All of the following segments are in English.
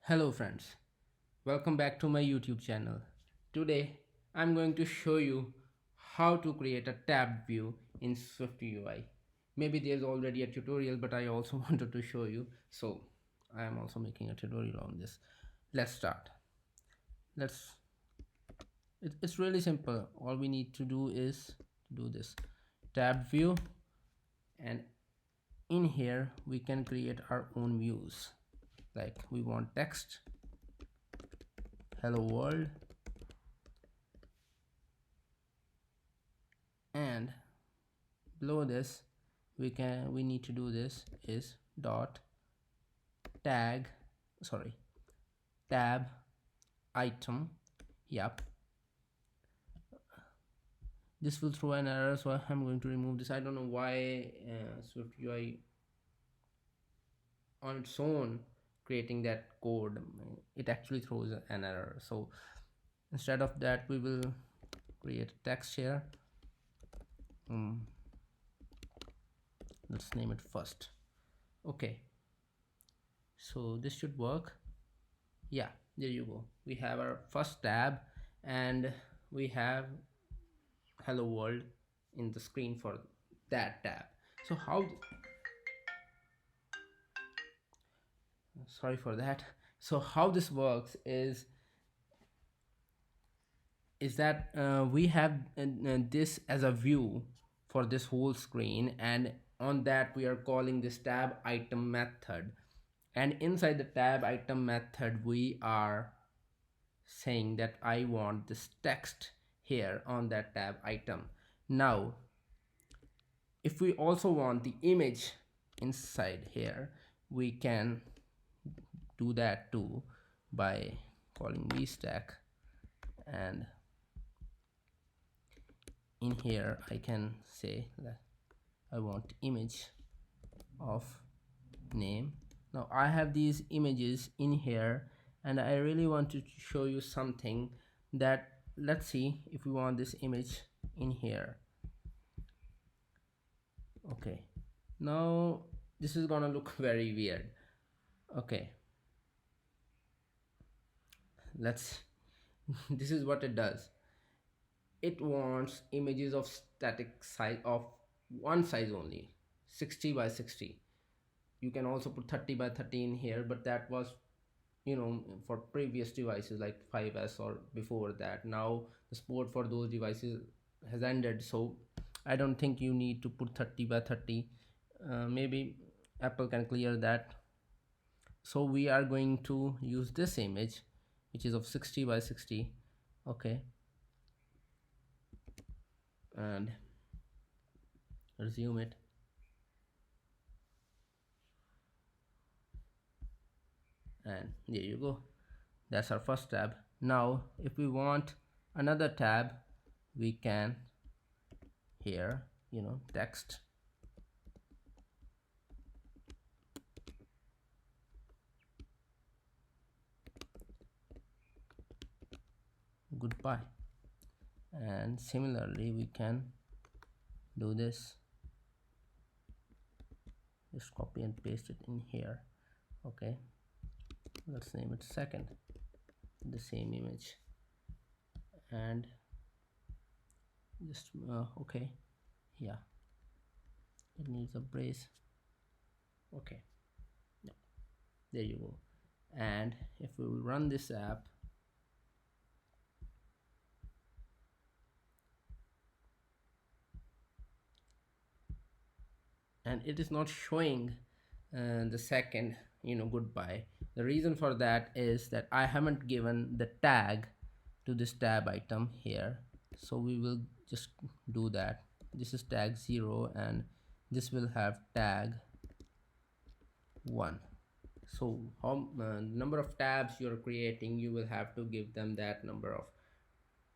Hello friends, welcome back to my YouTube channel. Today I'm going to show you how to create a tabbed view in SwiftUI. Maybe there's already a tutorial, but I also wanted to show you, so I am also making a tutorial on this. Let's start. Let's it's really simple. All we need to do is do this tabbed view, and in here we can create our own views. Like we want text, hello world, and below this we need to do this is dot tag sorry tab item. Yep, this will throw an error, so I'm going to remove this. I don't know why Swift UI on its own creating that code, it actually throws an error. So instead of that, we will create a text here. Let's name it first. Okay, so this should work. Yeah, there you go. We have our first tab and we have hello world in the screen for that tab. So how, sorry for that. So how this works is that we have this as a view for this whole screen, and on that we are calling this tab item method, and inside the tab item method we are saying that I want this text here on that tab item. Now if we also want the image inside here, we can do that too by calling vstack, and in here I can say that I want image of name. Now I have these images in here, and I really want to show you something. That let's see if we want this image in here. Okay, now this is gonna look very weird. Okay, let's this is what it does. It wants images of static size of one size only, 60 by 60. You can also put 30 by 30 in here, but that was, for previous devices like 5s or before that. Now the support for those devices has ended, so I don't think you need to put 30 by 30. Maybe Apple can clear that. So we are going to use this image which is of 60 by 60. Okay, and resume it, and there you go. That's our first tab. Now if we want another tab, we can here, text, goodbye, and similarly we can do this, just copy and paste it in here. Okay, let's name it second, the same image, and just okay, yeah, it needs a brace. Okay, no, there you go. And if we will run this app, and it is not showing the second, goodbye. The reason for that is that I haven't given the tag to this tab item here, so we will just do that. This is tag 0 and this will have tag 1. So how number of tabs you're creating, you will have to give them that number of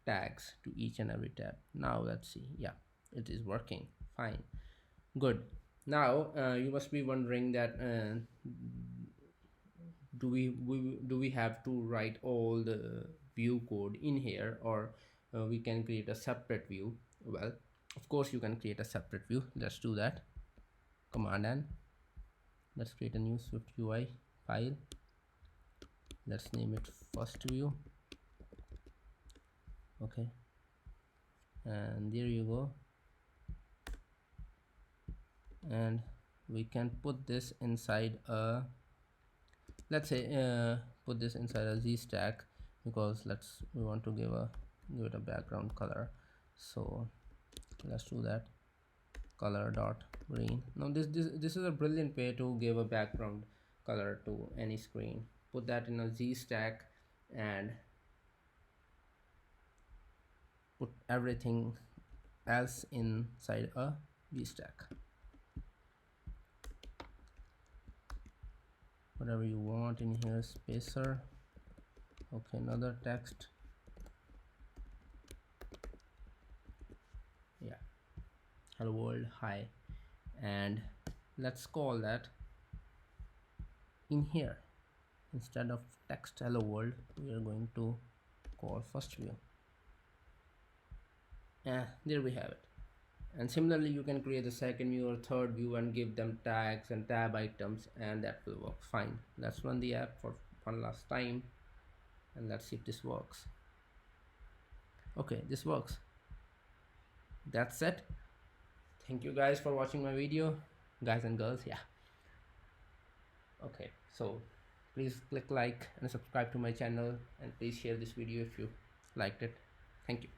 tags to each and every tab. Now let's see. Yeah, it is working fine. Good. Now you must be wondering that do we have to write all the view code in here, or we can create a separate view? Well, of course you can create a separate view. Let's do that. Command N. Let's create a new SwiftUI file. let's name it first view. Okay, and there you go. And we can put this inside a, let's say put this inside a Z stack, because we want to give it a background color. So let's do that, color dot green. Now this is a brilliant way to give a background color to any screen. Put that in a Z stack and put everything else inside a V stack. Whatever you want in here, spacer. Okay, another text. Yeah, hello world, hi. And let's call that in here. Instead of text hello world, we are going to call first view. There we have it. And similarly, you can create a second view or third view and give them tags and tab items, and that will work fine. Let's run the app for one last time and let's see if this works. Okay, this works. That's it. Thank you guys for watching my video, guys and girls. Yeah. Okay, so please click like and subscribe to my channel, and please share this video if you liked it. Thank you.